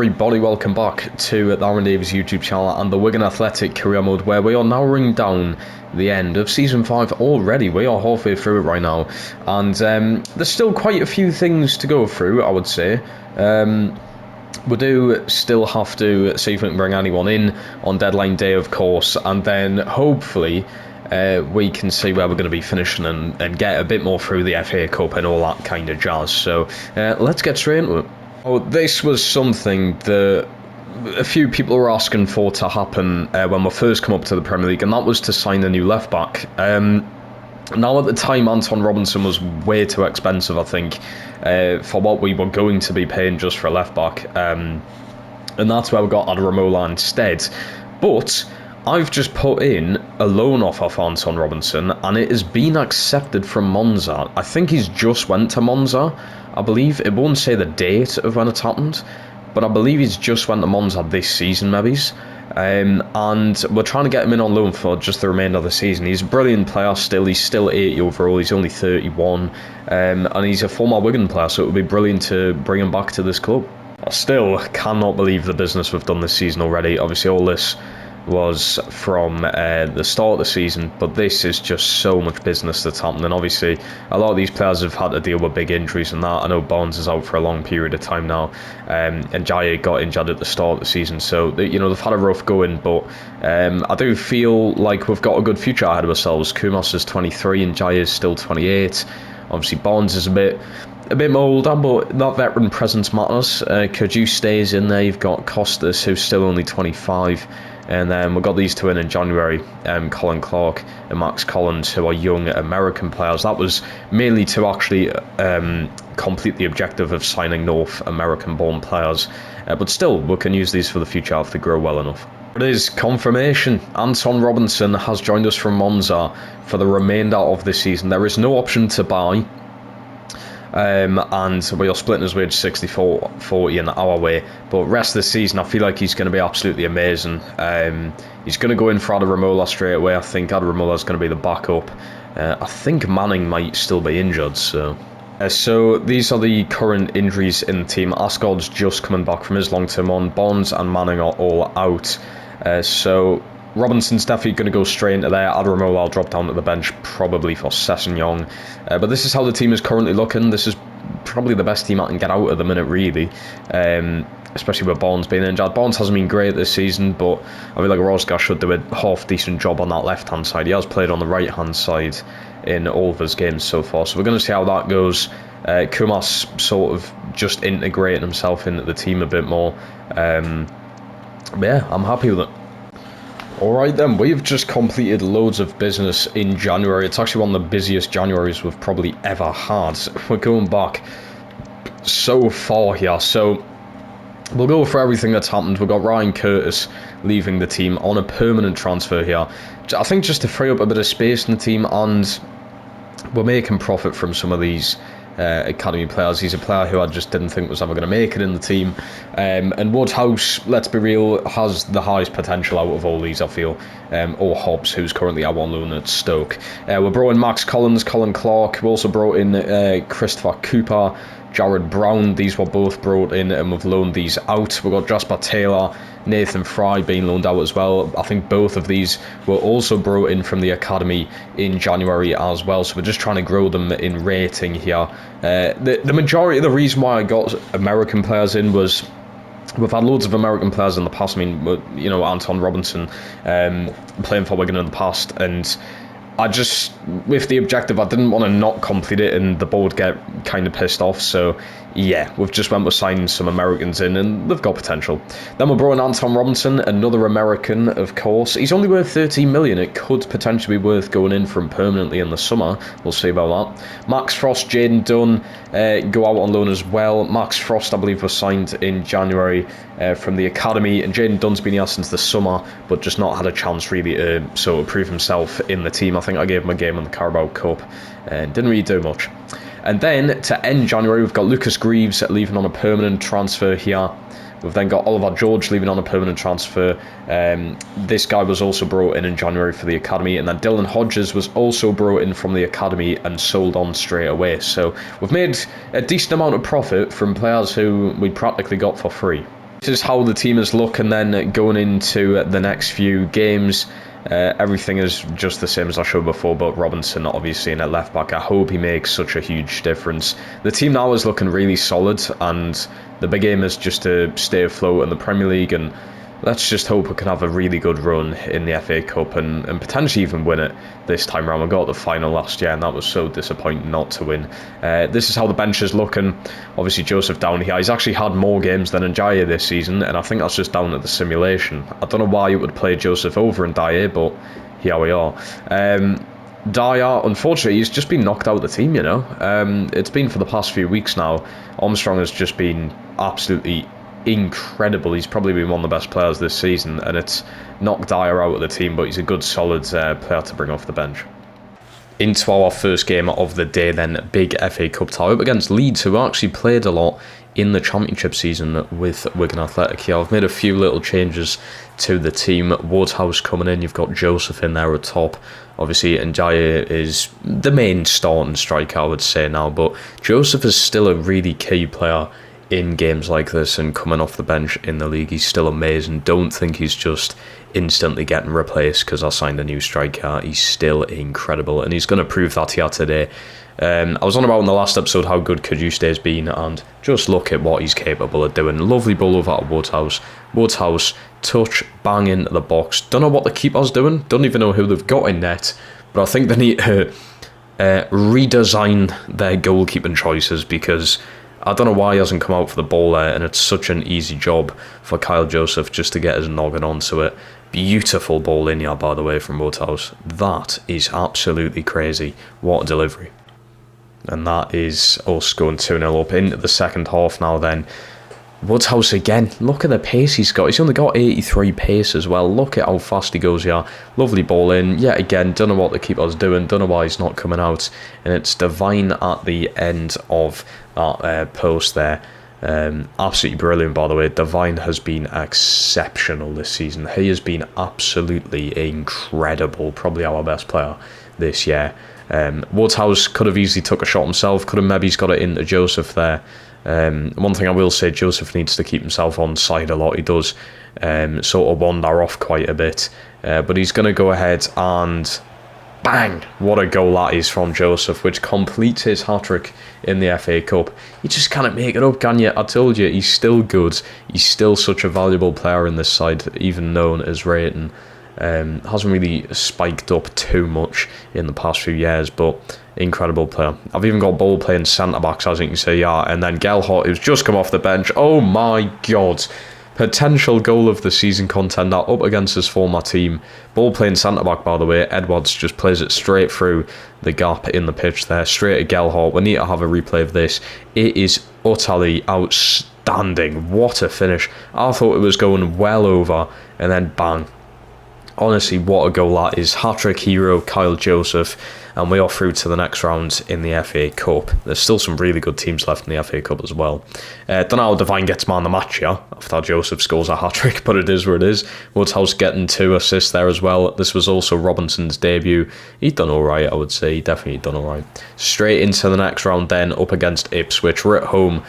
everybody, welcome back to the Aaron Davies YouTube channel and the Wigan Athletic career mode, where we are narrowing down the end of season 5 already. We are halfway through it right now, and there's still quite a few things to go through, I would say. We do still have to see if we can bring anyone in on deadline day, of course, and then hopefully we can see where we're going to be finishing and get a bit more through the FA Cup and all that kind of jazz. So let's get straight into it. Oh, this was something that a few people were asking for to happen when we first come up to the Premier League, and that was to sign a new left back. Now, at the time, Anton Robinson was way too expensive, I think, for what we were going to be paying just for a left back, and that's where we got Adaramola instead. But I've just put in a loan offer for Anton Robinson, and it has been accepted from Monza. I think he's just went to Monza, I believe. It won't say the date of when it's happened, but I believe he's just went to Monza this season, maybe. And we're trying to get him in on loan for just the remainder of the season. He's a brilliant player still. He's still 80 overall. He's only 31. And he's a former Wigan player, so it would be brilliant to bring him back to this club. I still cannot believe the business we've done this season already. Obviously, all this was from the start of the season, but this is just so much business that's happening. Obviously, a lot of these players have had to deal with big injuries and that. I know Barnes is out for a long period of time now, and Jaya got injured at the start of the season, so they've had a rough going, but I do feel like we've got a good future ahead of ourselves. Kumas is 23 and Jaya is still 28. Obviously, Barnes is a bit more older, but that veteran presence matters. Kaju stays in there. You've got Costas, who's still only 25. And then we've got these two in January, Colin Clark and Max Collins, who are young American players. That was mainly to actually complete the objective of signing North American-born players. But still, we can use these for the future if they grow well enough. It is confirmation. Anton Robinson has joined us from Monza for the remainder of this season. There is no option to buy. And we are splitting his wage 60-40 in our way, but rest of the season I feel like he's going to be absolutely amazing. He's going to go in for Adaramola straight away. I think Adaramola is going to be the backup. I think Manning might still be injured, so these are the current injuries in the team. Asgard's just coming back from his long-term on. Barnes and Manning are all out, so Robinson's definitely going to go straight into there. Adaramola will drop down to the bench, probably for Sessegnon. But this is how the team is currently looking. This is probably the best team I can get out at the minute, really. Especially with Barnes being injured. Barnes hasn't been great this season, but I feel like Rosgar should do a half-decent job on that left-hand side. He has played on the right-hand side in all of his games so far, so we're going to see how that goes. Kumas sort of just integrating himself into the team a bit more. Yeah, I'm happy with it. Alright then, we've just completed loads of business in January. It's actually one of the busiest Januaries we've probably ever had. We're going back so far here, so we'll go for everything that's happened. We've got Ryan Curtis leaving the team on a permanent transfer here. I think just to free up a bit of space in the team, and we're making profit from some of these academy players. He's a player who I just didn't think was ever going to make it in the team, and Woodhouse, let's be real, has the highest potential out of all these, I feel, or Hobbs, who's currently our one loan at Stoke. We brought in Max Collins, Colin Clark. We also brought in Christopher Cooper, Jared Brown. These were both brought in, and we've loaned these out. We've got Jasper Taylor, Nathan Fry being loaned out as well. I think both of these were also brought in from the academy in January as well, so we're just trying to grow them in rating here. The majority of the reason why I got American players in was we've had loads of American players in the past. I mean, Anton Robinson playing for Wigan in the past, and I just, with the objective, I didn't want to not complete it and the board get kind of pissed off, so yeah, we've just went with signing some Americans in, and they've got potential. Then we're brought in Anton Robinson, another American, of course. He's only worth 13 million. It could potentially be worth going in from permanently in the summer. We'll see about that. Max Frost, Jaden Dunn go out on loan as well. Max Frost, I believe, was signed in January from the academy, and Jaden Dunn's been here since the summer, but just not had a chance really to sort of prove himself in the team. I think I gave him a game in the Carabao Cup and didn't really do much. And then to end January, we've got Lucas Greaves leaving on a permanent transfer here. We've then got Oliver George leaving on a permanent transfer. This guy was also brought in January for the academy, and then Dylan Hodges was also brought in from the academy and sold on straight away. So we've made a decent amount of profit from players who we practically got for free. This is how the team is looking then going into the next few games. Everything is just the same as I showed before, but Robinson obviously in at left back. I hope he makes such a huge difference. The team now is looking really solid, and the big aim is just to stay afloat in the Premier League, and let's just hope we can have a really good run in the FA Cup and potentially even win it this time around. We got the final last year and that was so disappointing not to win. This is how the bench is looking. Obviously Joseph down here. He's actually had more games than Njaya this season, and I think that's just down to the simulation. I don't know why you would play Joseph over Njaya, but here we are. Dyer, unfortunately, he's just been knocked out of the team, you know. It's been for the past few weeks now. Armstrong has just been absolutely incredible. He's probably been one of the best players this season, and it's knocked Dyer out of the team, but he's a good solid player to bring off the bench. Into our first game of the day then, big FA Cup tie up against Leeds, who actually played a lot in the Championship season with Wigan Athletic here. I've made a few little changes to the team. Woodhouse coming in, you've got Joseph in there at top. Obviously Njaya is the main starting striker, I would say now, but Joseph is still a really key player in games like this, and coming off the bench in the league, he's still amazing. Don't think he's just instantly getting replaced because I signed a new striker. He's still incredible, and he's going to prove that here today. I was on about in the last episode how good Kajuste has been, and just look at what he's capable of doing. Lovely ball over at Woodhouse. Woodhouse, touch, bang into the box. Don't know what the keeper's doing. Don't even know who they've got in net, but I think they need to redesign their goalkeeping choices, because I don't know why he hasn't come out for the ball there, and it's such an easy job for Kyle Joseph just to get his noggin onto it. Beautiful ball in here, by the way, from Woodhouse. That is absolutely crazy. What a delivery. And that is us going 2-0 up into the second half now then. Woodhouse again, look at the pace he's got. He's only got 83 pace as well. Look at how fast he goes here. Lovely ball in. Yet again, don't know what the keeper's doing. Don't know why he's not coming out. And it's Divine at the end of that post there. Absolutely brilliant, by the way. Divine has been exceptional this season. He has been absolutely incredible. Probably our best player this year. Woodhouse could have easily took a shot himself. Could have maybe he's got it into Joseph there. One thing I will say, Joseph needs to keep himself on side a lot. He does sort of wander off quite a bit, but he's going to go ahead and bang, what a goal that is from Joseph, which completes his hat-trick in the FA Cup. You just can't make it up, can you? I told you, he's still good. He's still such a valuable player in this side, even known as rating. Hasn't really spiked up too much in the past few years, but incredible player. I've even got ball playing centre backs, as you can see, yeah, and then Gelhart, who's just come off the bench. Oh my god, potential goal of the season contender up against his former team. Ball playing centre back, by the way. Edwards just plays it straight through the gap in the pitch there, straight at Gelhart. We need to have a replay of this. It is utterly outstanding. What a finish. I thought it was going well over, and then bang. Honestly, what a goal that is. Hat-trick hero Kyle Joseph, and we are through to the next round in the FA Cup. There's still some really good teams left in the FA Cup as well. Don't know how Divine gets man of the match here after Joseph scores a hat-trick, but it is what it is. Woodhouse getting 2 assists there as well. This was also Robinson's debut. He'd done alright, I would say. He definitely done alright. Straight into the next round then, up against Ipswich. We're at home,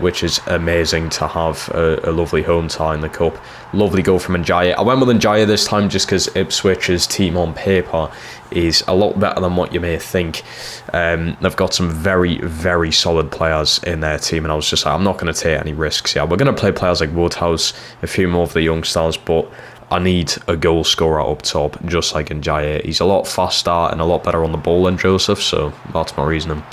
which is amazing to have a lovely home tie in the cup. Lovely goal from Njaya. I went with Njaya this time just because Ipswich's team on paper is a lot better than what you may think. They've got some very, very solid players in their team, and I was just like, I'm not going to take any risks here. We're going to play players like Woodhouse, a few more of the young stars, but I need a goal scorer up top, just like Njaya. He's a lot faster and a lot better on the ball than Joseph, so that's my reasoning.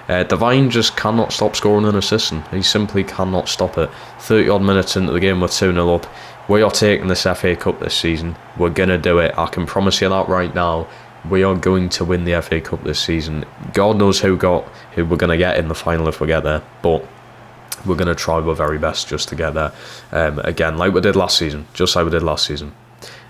Divine just cannot stop scoring and assisting. He simply cannot stop it. 30 odd minutes into the game, we're 2-0 up. We are taking this FA Cup this season. We're going to do it. I can promise you that right now. We are going to win the FA Cup this season. God knows who we're going to get in the final if we get there, but we're going to try our very best just to get there. Again, like we did last season, just like we did last season.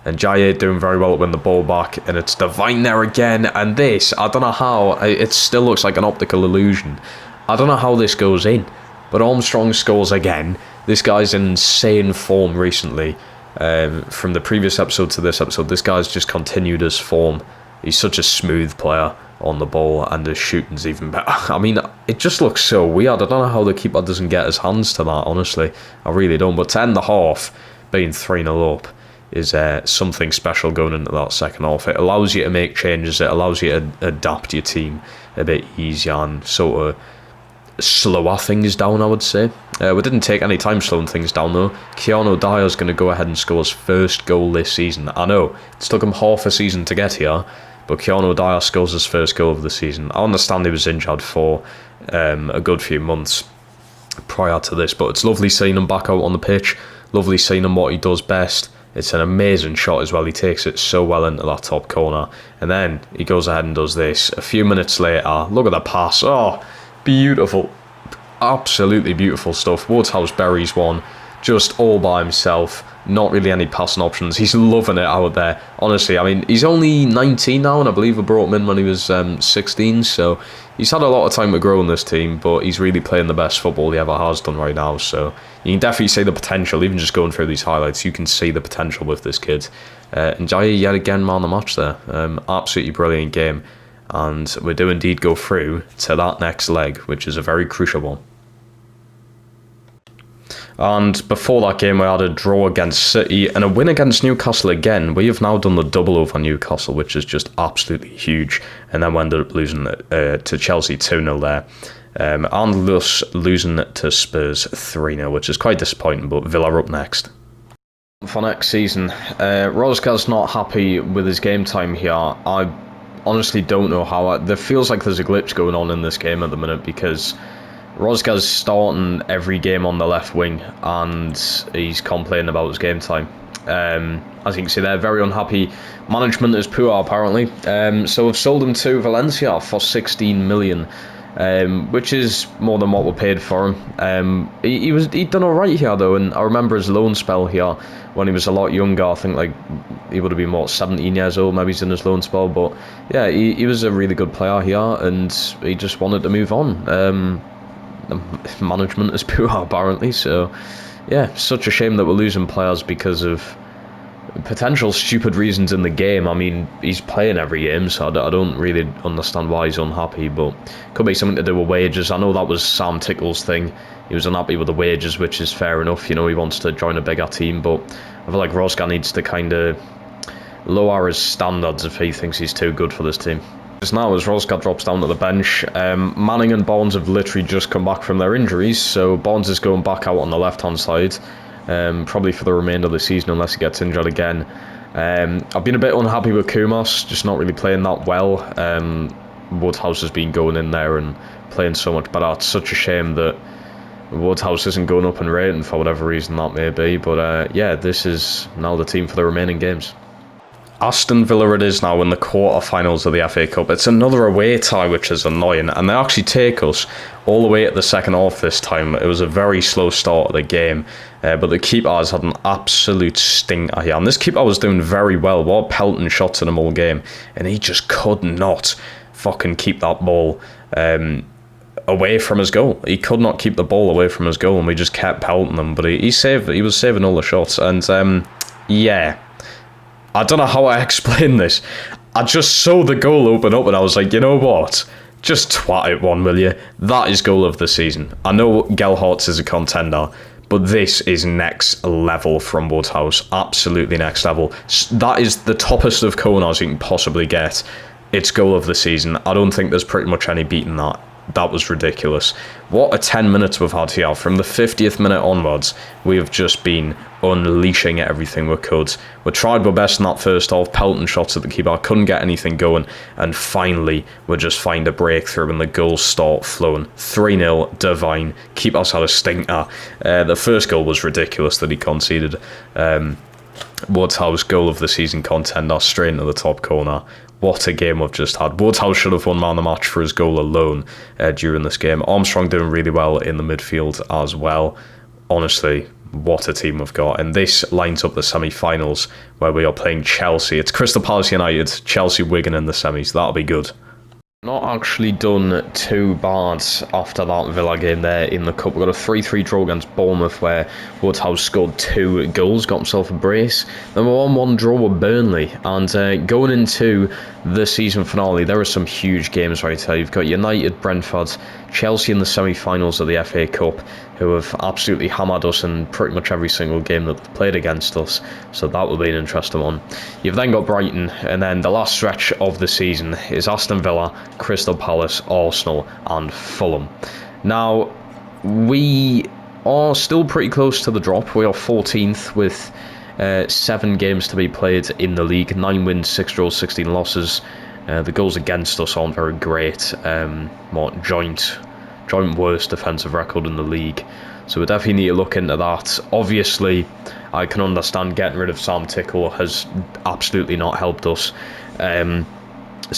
And Jaya doing very well to win the ball back, and it's Divine there again, and this, I don't know how, it still looks like an optical illusion. I don't know how this goes in, but Armstrong scores again. This guy's in insane form recently. From the previous episode to this episode, this guy's just continued his form. He's such a smooth player. on the ball, and his shooting's even better. I mean, it just looks so weird. I don't know how the keeper doesn't get his hands to that, honestly. I really don't. But to end the half, being 3-0 up, is something special going into that second half. It allows you to make changes. It allows you to adapt your team a bit easier and sort of slower things down, I would say. We didn't take any time slowing things down, though. Keanu Dyer's going to go ahead and score his first goal this season. I know, it's took him half a season to get here, but Keanu Dyer scores his first goal of the season. I understand he was injured for a good few months prior to this, but it's lovely seeing him back out on the pitch. Lovely seeing him what he does best. It's an amazing shot as well. He takes it so well into that top corner. And then he goes ahead and does this. A few minutes later, look at the pass. Oh, beautiful. Absolutely beautiful stuff. Woodhouse buries one just all by himself. Not really any passing options. He's loving it out there. Honestly, I mean, he's only 19 now, and I believe I brought him in when he was 16, so he's had a lot of time to grow in this team, but he's really playing the best football he ever has done right now, so you can definitely see the potential. Even just going through these highlights, you can see the potential with this kid. Njaya yet again man of the match there. Absolutely brilliant game, and we do indeed go through to that next leg, which is a very crucial one. And before that game, we had a draw against City and a win against Newcastle again. We have now done the double over Newcastle, which is just absolutely huge. And then we ended up losing to Chelsea 2-0 there. And thus losing to Spurs 3-0, which is quite disappointing, but Villa are up next. For next season, Rozga's not happy with his game time here. I honestly don't know how. There feels like there's a glitch going on in this game at the minute, because Rozga's starting every game on the left wing and he's complaining about his game time. As you can see, they're very unhappy. Management is poor, apparently. So we've sold him to Valencia for 16 million, which is more than what we paid for him. He'd done alright here, though, and I remember his loan spell here when he was a lot younger. I think like he would have been, what, 17 years old, maybe he's in his loan spell. But yeah, he was a really good player here, and he just wanted to move on. Management is poor, apparently, so yeah, such a shame that we're losing players because of potential stupid reasons in the game. I mean, he's playing every game, so I don't really understand why he's unhappy, but could be something to do with wages. I know that was Sam Tickle's thing. He was unhappy with the wages, which is fair enough. You know, he wants to join a bigger team, but I feel like Rozga needs to kind of lower his standards if he thinks he's too good for this team. Now, as Rozga drops down to the bench, Manning and Barnes have literally just come back from their injuries, so Barnes is going back out on the left-hand side, probably for the remainder of the season unless he gets injured again. I've been a bit unhappy with Kumas, just not really playing that well. Woodhouse has been going in there and playing so much better. It's such a shame that Woodhouse isn't going up in rating for whatever reason that may be, but yeah, this is now the team for the remaining games. Aston Villa it is now in the quarter-finals of the FA Cup. It's another away tie, which is annoying, and they actually take us all the way at the second half this time. It was a very slow start of the game, but the keeper has had an absolute stinker here, and this keeper was doing very well. What pelting shots in him all game, and he just could not fucking keep that ball away from his goal. He could not keep the ball away from his goal, and we just kept pelting them, but he was saving all the shots, and yeah, I don't know how I explain this. I just saw the goal open up and I was like, you know what? Just twat it one, will you? That is goal of the season. I know Gelhardt is a contender, but this is next level from Woodhouse. Absolutely next level. That is the toppest of corners you can possibly get. It's goal of the season. I don't think there's pretty much any beating that. That was ridiculous. What a 10 minutes we've had here. From the 50th minute onwards, we have just been unleashing everything we could. We tried our best in that first half, pelting shots at the keeper, couldn't get anything going, and finally we just find a breakthrough and the goals start flowing. 3-0, divine. Keeper's had a stinker. The first goal was ridiculous that he conceded. Woodhouse, goal of the season contender, straight into the top corner. What a game we've just had. Woodhouse should have won man of the match for his goal alone during this game. Armstrong doing really well in the midfield as well. Honestly, what a team we've got. And this lines up the semi-finals where we are playing Chelsea. It's Crystal Palace United, Chelsea, Wigan in the semis. That'll be good. Not actually done too bad after that Villa game there in the Cup. We've got a 3-3 draw against Bournemouth where Woodhouse scored 2 goals, got himself a brace. Then we're on 1 draw with Burnley. And going into the season finale, there are some huge games right here. You've got United, Brentford, Chelsea in the semi-finals of the FA Cup, who have absolutely hammered us in pretty much every single game that they've played against us, so that will be an interesting one. You've then got Brighton, and then the last stretch of the season is Aston Villa, Crystal Palace, Arsenal and Fulham. Now, we are still pretty close to the drop. We are 14th with 7 games to be played in the league, 9 wins, 6 draws, 16 losses. The goals against us aren't very great. Joint worst defensive record in the league, so we definitely need to look into that. Obviously, I can understand getting rid of Sam Tickle has absolutely not helped us, so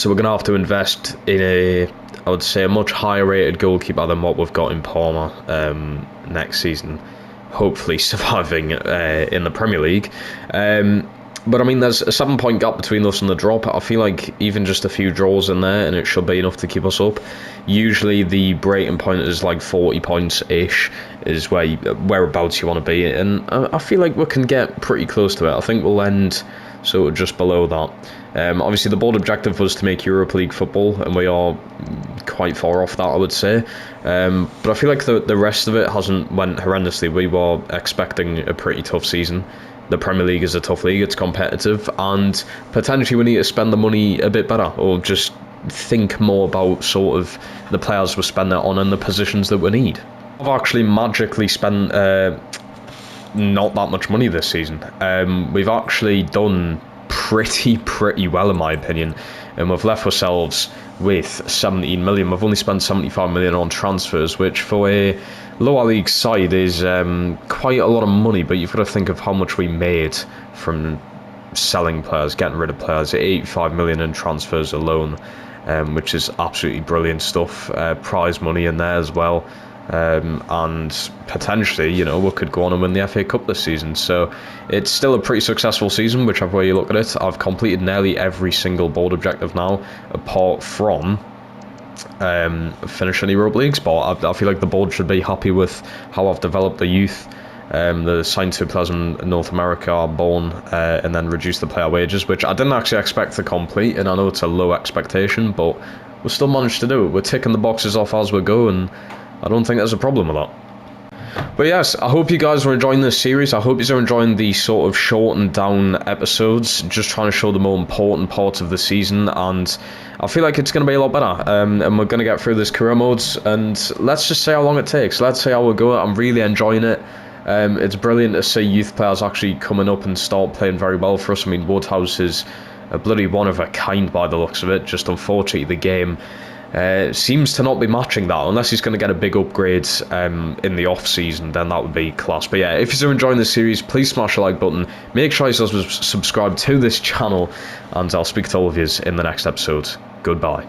we're going to have to invest in I would say a much higher rated goalkeeper than what we've got in Palmer next season, hopefully surviving in the Premier League. But I mean, there's a 7-point gap between us and the drop. I feel like even just a few draws in there and it should be enough to keep us up. Usually the breaking point is like 40 points ish, is whereabouts you want to be, and I feel like we can get pretty close to it. I think we'll end sort of just below that. Obviously the board objective was to make Europa League football, and we are quite far off that, I would say. But I feel like the rest of it hasn't went horrendously. We were expecting a pretty tough season. The Premier League is a tough league, it's competitive, and potentially we need to spend the money a bit better, or just think more about sort of the players we spend it on and the positions that we need. I've actually magically spent not that much money this season. We've actually done pretty well in my opinion, and we've left ourselves with 17 million. We've only spent 75 million on transfers, which for a lower league side is quite a lot of money, but you've got to think of how much we made from selling players, getting rid of players. 85 million in transfers alone, which is absolutely brilliant stuff. Prize money in there as well. And potentially, you know, we could go on and win the FA Cup this season. So it's still a pretty successful season, whichever way you look at it. I've completed nearly every single board objective now, apart from finishing the Europa League spot. I feel like the board should be happy with how I've developed the youth. The signed 2 players in North America are born, and then reduce the player wages, which I didn't actually expect to complete, and I know it's a low expectation, but we still managed to do it. We're ticking the boxes off as we go, and I don't think there's a problem with that. But yes, I hope you guys are enjoying this series. I hope you're enjoying the sort of shortened down episodes, just trying to show the more important parts of the season, and I feel like it's going to be a lot better, and we're going to get through this career modes, and let's just say how long it takes. Let's see how we go. I'm really enjoying it. It's brilliant to see youth players actually coming up and start playing very well for us. I mean, Woodhouse is a bloody one of a kind by the looks of it. Just unfortunately the game seems to not be matching that, unless he's going to get a big upgrade in the off season. Then that would be class. But yeah, if you're enjoying this series, please smash the like button, make sure you subscribe to this channel, and I'll speak to all of you in the next episode. Goodbye.